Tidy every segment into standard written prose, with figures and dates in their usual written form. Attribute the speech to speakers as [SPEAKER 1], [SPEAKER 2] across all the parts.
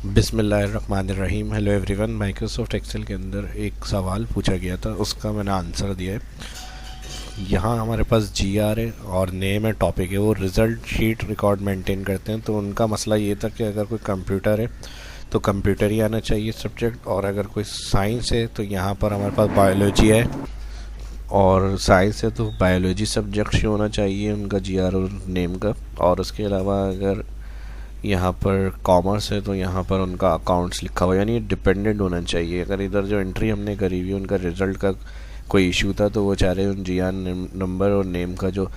[SPEAKER 1] बिस्मिल्लाहिर्रहमानिर्रहीम। Hello everyone. Microsoft Excel के अंदर एक सवाल पूछा गया था, उसका मैंने आंसर दिया है। यहाँ हमारे पास जीआर है और नेम है, टॉपिक है। वो रिज़ल्ट शीट रिकॉर्ड मेंटेन करते हैं। तो उनका मसला ये था कि अगर कोई कंप्यूटर है तो कंप्यूटर ही आना चाहिए सब्जेक्ट, और अगर कोई साइंस है तो यहाँ पर हमारे पास बायोलॉजी है, और साइंस है तो बायोलॉजी सब्जेक्ट शो होना चाहिए उनका जीआर और नेम का। और उसके अलावा अगर यहाँ पर कॉमर्स है तो यहाँ पर उनका अकाउंट्स लिखा हुआ, यानी डिपेंडेंट होना चाहिए। अगर इधर जो एंट्री हमने करी हुई उनका रिज़ल्ट का कोई इशू था तो वो चाह रहे उन जीआर नंबर और नेम का जो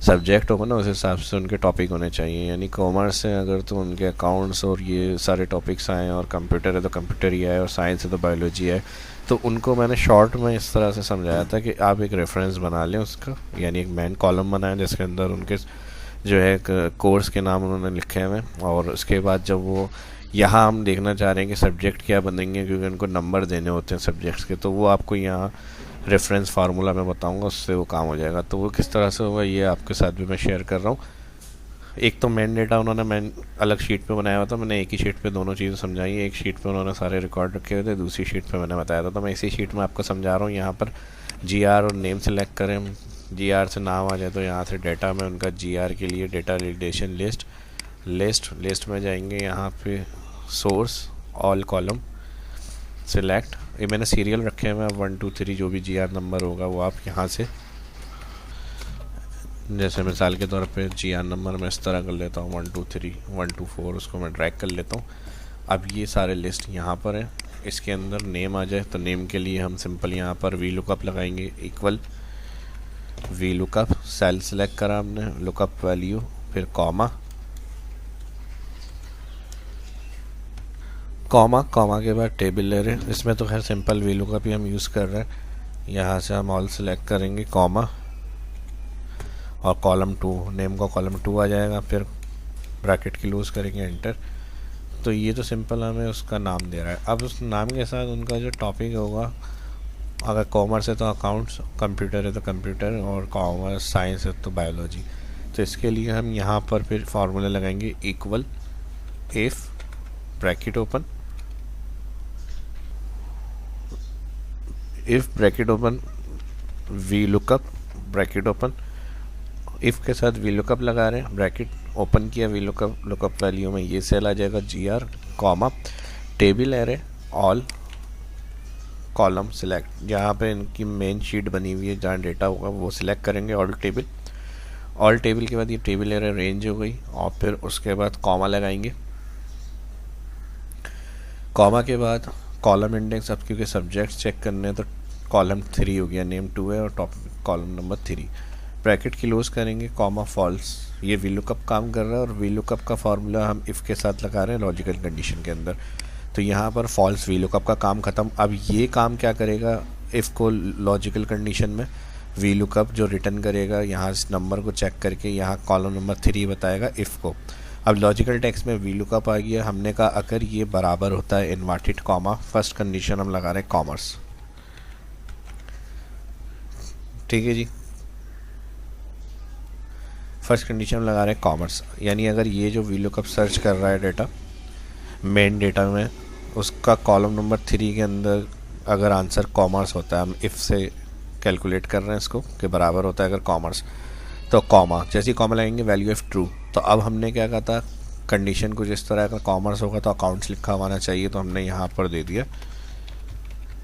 [SPEAKER 1] सब्जेक्ट होगा ना, उस हिसाब से उनके टॉपिक होने चाहिए। यानी कॉमर्स है अगर तो उनके अकाउंट्स और ये सारे टॉपिक्स आए, और कंप्यूटर है तो कंप्यूटर ही आए, और साइंस है तो बायोलॉजी है। तो उनको मैंने शॉर्ट में इस तरह से समझाया था कि आप एक रेफरेंस बना लें उसका, यानी एक मेन कॉलम बनाएं जिसके अंदर उनके जो है कोर्स के नाम उन्होंने लिखे हुए हैं। और उसके बाद जब वो यहाँ हम देखना चाह रहे हैं कि सब्जेक्ट क्या बनेंगे, क्योंकि उनको नंबर देने होते हैं सब्जेक्ट्स के, तो वो आपको यहाँ रेफरेंस फार्मूला मैं बताऊंगा, उससे वो काम हो जाएगा। तो वो किस तरह से होगा ये आपके साथ भी मैं शेयर कर रहा हूँ। एक तो मेन डेटा उन्होंने मेन अलग शीट पे बनाया हुआ था, मैंने एक ही शीट पे दोनों चीज़ें समझाई। एक शीट पे उन्होंने सारे रिकॉर्ड रखे हुए थे, दूसरी शीट पे मैंने बताया था। तो मैं इसी शीट में आपको समझा रहा हूँ। यहाँ पर जीआर और नेम सेलेक्ट करें, जीआर से नाम आ जाए तो यहाँ से डेटा में उनका जीआर के लिए डेटा रिलेशन लिस्ट में जाएंगे। यहाँ पे सोर्स ऑल कॉलम सिलेक्ट, ये मैंने सीरियल रखे हुए हैं 1 2 3, जो भी जीआर नंबर होगा वो आप यहाँ से, जैसे मिसाल के तौर पे जीआर नंबर मैं इस तरह कर लेता हूँ 1 2 3 1 2 4, उसको मैं ड्रैग कर लेता हूँ। अब ये सारे लिस्ट यहाँ पर है। इसके अंदर नेम आ जाए तो नेम के लिए हम सिंपल यहाँ पर वी लुकअप लगाएंगे, equal V lookup, cell select करा हमने, लुकअप वैल्यू, फिर कॉमा के बाद टेबल ले रहे हैं। इसमें तो खैर सिंपल वी लुकअप ही हम यूज़ कर रहे हैं। यहाँ से हम ऑल सेलेक्ट करेंगे, कॉमा, और कॉलम 2, नेम का कॉलम 2 आ जाएगा। फिर ब्रैकेट की लूज़ करेंगे, एंटर। तो ये तो सिंपल हमें उसका नाम दे रहा है। अब उस नाम के साथ उनका जो टॉपिक होगा, अगर कॉमर्स है तो अकाउंट्स, कंप्यूटर है तो कंप्यूटर, और कॉमर्स साइंस है तो बायोलॉजी। तो इसके लिए हम यहाँ पर फिर फार्मूला लगाएंगे, equal if bracket open, bracket open V lookup bracket open, if के साथ वी लुकअप लगा रहे हैं, ब्रैकेट ओपन किया, वी लुकअप वैल्यू में ये सेल आ जाएगा GR, comma, table array all column select, जहाँ पे इनकी मेन शीट बनी हुई है जहाँ डेटा होगा वो सिलेक्ट करेंगे, ऑल टेबल के बाद ये टेबल एरे रेंज हो गई, और फिर उसके बाद कॉमा लगाएंगे। कॉमा के बाद कॉलम इंडेक्स, अब क्योंकि सब्जेक्ट्स चेक करने हैं तो कॉलम 3 हो गया, नेम 2 है और टॉप कॉलम नंबर 3, ब्रैकेट की क्लोज करेंगे, कॉमा फॉल्स। ये वी लुकअप काम कर रहा है, और वी लुकअप का फार्मूला हम इफ़ के साथ लगा रहे हैं लॉजिकल कंडीशन के अंदर। तो यहाँ पर फॉल्स, वी लुकअप का काम ख़त्म। अब ये काम क्या करेगा, इफ़ को लॉजिकल कंडीशन में वी लुकअप जो रिटर्न करेगा, यहाँ इस नंबर को चेक करके यहाँ कॉलम नंबर 3 बताएगा इफ़ को। अब लॉजिकल टेक्स्ट में वी लुकअप आ गया, हमने कहा अगर ये बराबर होता है इन्वर्टेड कॉमा, फर्स्ट कंडीशन हम लगा रहे हैं कॉमर्स, ठीक है जी। फर्स्ट कंडीशन हम लगा रहे हैं कॉमर्स, यानी अगर ये जो वी लुकअप सर्च कर रहा है डेटा मेन डेटा में, उसका कॉलम नंबर 3 के अंदर अगर आंसर कॉमर्स होता है, हम इफ़ से कैलकुलेट कर रहे हैं इसको कि बराबर होता है अगर कॉमर्स, तो कॉमा, जैसे ही कॉमा लगेंगे वैल्यू ऑफ ट्रू। तो अब हमने क्या कहा था, कंडीशन कुछ इस तरह, अगर कॉमर्स होगा तो अकाउंट्स लिखा होना चाहिए, तो हमने यहाँ पर दे दिया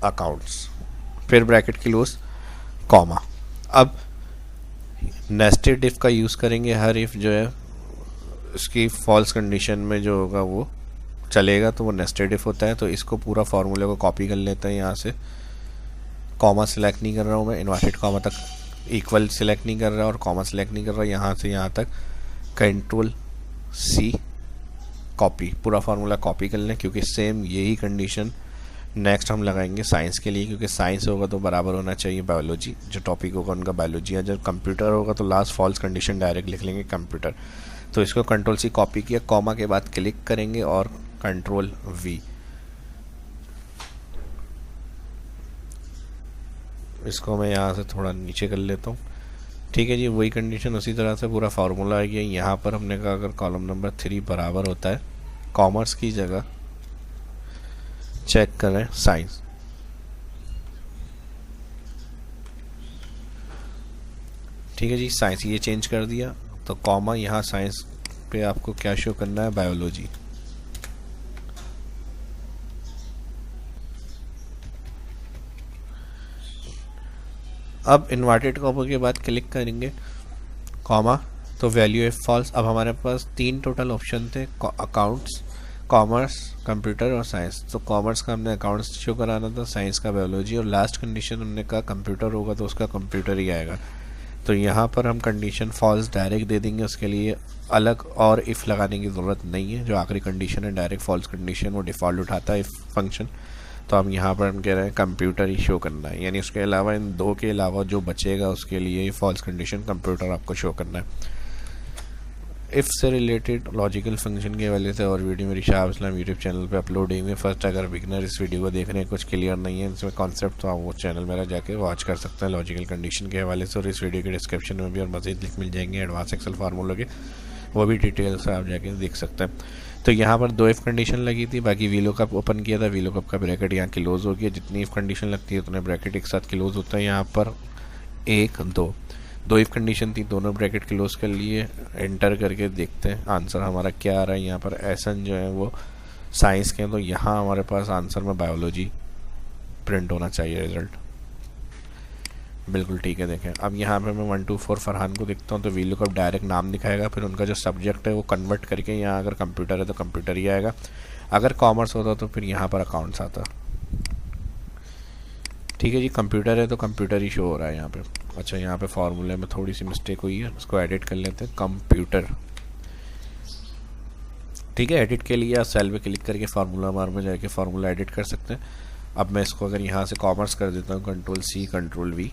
[SPEAKER 1] अकाउंट्स, फिर ब्रैकेट की क्लोज, कॉमा। अब नेस्टेड इफ़ का यूज़ करेंगे, हर इफ़ जो है उसकी फॉल्स कंडीशन में जो होगा वो चलेगा, तो वो नेस्टेड इफ़ होता है। तो इसको पूरा फार्मूले को कॉपी कर लेते हैं, यहाँ से कॉमा सिलेक्ट नहीं कर रहा हूँ मैं, इन्वर्टेड कॉमा तक, इक्वल सिलेक्ट नहीं कर रहा और कॉमा सिलेक्ट नहीं कर रहा, यहाँ से यहाँ तक कंट्रोल C कॉपी, पूरा फार्मूला कॉपी कर लें, क्योंकि सेम यही कंडीशन नेक्स्ट हम लगाएंगे साइंस के लिए, क्योंकि साइंस होगा तो बराबर होना चाहिए बायोलॉजी, जो टॉपिक होगा उनका बायोलॉजी है। जब कंप्यूटर होगा तो लास्ट फॉल्स कंडीशन डायरेक्ट लिख लेंगे कंप्यूटर। तो इसको कंट्रोल C कॉपी किया, कॉमा के बाद क्लिक करेंगे और कंट्रोल V, इसको मैं यहाँ से थोड़ा नीचे कर लेता हूँ, ठीक है जी। वही कंडीशन उसी तरह से पूरा फार्मूला आ गया। यहाँ पर हमने कहा अगर कॉलम नंबर 3 बराबर होता है कॉमर्स की जगह चेक करें साइंस। ठीक है जी, साइंस ये चेंज कर दिया, तो कॉमा यहाँ साइंस पे आपको क्या शो करना है, बायोलॉजी। अब इन्वर्टेड कॉमा के बाद क्लिक करेंगे कॉमा, तो वैल्यू है फॉल्स। अब हमारे पास 3 टोटल ऑप्शन थे, अकाउंट्स, कॉमर्स, कंप्यूटर और साइंस। तो कॉमर्स का हमने अकाउंट्स शो कराना था, साइंस का बायोलॉजी, और लास्ट कंडीशन हमने कहा कंप्यूटर होगा तो उसका कंप्यूटर ही आएगा। तो यहाँ पर हम कंडीशन फॉल्स डायरेक्ट दे देंगे, उसके लिए अलग और इफ़ लगाने की ज़रूरत नहीं है। जो आखिरी कंडीशन है डायरेक्ट फॉल्स कंडीशन, वो डिफ़ॉल्ट उठाता है इफ फंक्शन। तो हम यहाँ पर हम कह रहे हैं कंप्यूटर ही शो करना है, यानी उसके अलावा इन 2 के अलावा जो बचेगा उसके लिए फॉल्स कंडीशन कंप्यूटर आपको शो करना है। इफ़ से रिलेटेड लॉजिकल फंक्शन के हवाले से और वीडियो मेरी शाह इस्लाम यूट्यूब चैनल पे अपलोड हुई है। फर्स्ट अगर बिगनर इस वीडियो को देख रहे हैं, कुछ क्लियर नहीं है इसमें कॉन्सेप्ट, तो आप वो चैनल मेरा जाके वॉच कर सकते हैं लॉजिकल कंडीशन के हवाले से। और इस वीडियो के डिस्क्रिप्शन में भी और मज़ीद लिंक मिल जाएंगे एडवांस एक्सेल फार्मूला के, वो भी डिटेल से आप जाके देख सकते हैं। तो यहाँ पर 2 इफ़ कंडीशन लगी थी, बाकी वीलुकअप ओपन किया था, वीलुकअप का ब्रैकेट यहाँ क्लोज हो गया। जितनी इफ़ कंडीशन लगती है उतने ब्रैकेट एक साथ क्लोज होता है। यहाँ पर 1 2 इफ़ कंडीशन थी, दोनों ब्रैकेट क्लोज कर लिए। एंटर करके देखते हैं आंसर हमारा क्या आ रहा है। यहाँ पर एसन जो है वो साइंस के हैं, तो यहाँ हमारे पास आंसर में बायोलॉजी प्रिंट होना चाहिए रिजल्ट। बिल्कुल ठीक है। देखें अब यहाँ पे मैं 1 2 4 फरहान को देखता हूँ, तो वीलुकअप डायरेक्ट नाम दिखाएगा, फिर उनका जो सब्जेक्ट है वो कन्वर्ट करके यहाँ अगर कंप्यूटर है तो कंप्यूटर ही आएगा, अगर कॉमर्स होता तो फिर यहाँ पर अकाउंट्स आता। ठीक है जी, कंप्यूटर है तो कंप्यूटर ही शो हो रहा है यहाँ पे। अच्छा, यहाँ पे फार्मूले में थोड़ी सी मिस्टेक हुई है, उसको एडिट कर लेते हैं, कंप्यूटर। ठीक है, एडिट के लिए आप सेल पे क्लिक करके फार्मूला बार में जाके फार्मूला एडिट कर सकते हैं। अब मैं इसको अगर यहाँ से कॉमर्स कर देता हूँ, Ctrl+C Ctrl+V,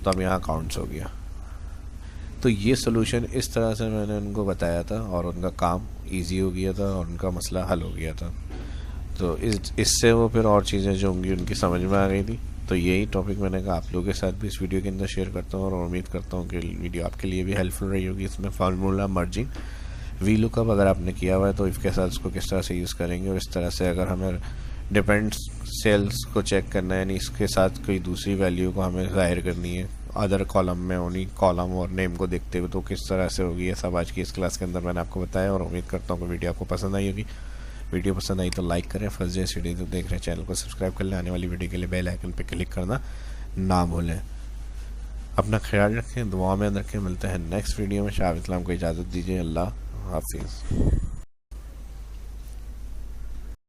[SPEAKER 1] तो अब यहाँ अकाउंट्स हो गया। तो ये सोल्यूशन इस तरह से मैंने उनको बताया था और उनका काम ईजी हो गया था और उनका मसला हल हो गया था। तो इससे वो फिर और चीज़ें जो होंगी उनकी समझ में आ गई थी। तो यही टॉपिक मैंने कहा आप लोगों के साथ भी इस वीडियो के अंदर शेयर करता हूँ, और उम्मीद करता हूँ कि वीडियो आपके लिए भी हेल्पफुल रही होगी। इसमें फार्मूला मर्जिंग, वीलुकअप अगर आपने किया हुआ है तो इफ़ के साथ उसको किस तरह से यूज़ करेंगे, और इस तरह से अगर हमें डिपेंड सेल्स को चेक करना है, यानी इसके साथ कोई दूसरी वैल्यू को हमें ज़ाहिर करनी है अदर कॉलम में, उन्हीं कॉलम और नेम को देखते हुए, तो किस तरह से होगी, ये सब आज की इस क्लास के अंदर मैंने आपको बताया। और उम्मीद करता हूँ कि वीडियो आपको पसंद आई होगी। वीडियो पसंद आई तो लाइक करें, फर्स्ट डे इस वीडियो तो देख रहे हैं चैनल को सब्सक्राइब कर लें, आने वाली वीडियो के लिए बेल आइकन पर क्लिक करना ना भूलें। अपना ख्याल रखें, दुआ में रखें। मिलते हैं नेक्स्ट वीडियो में। शाह इस्लाम को इजाज़त दीजिए। अल्लाह हाफिज़।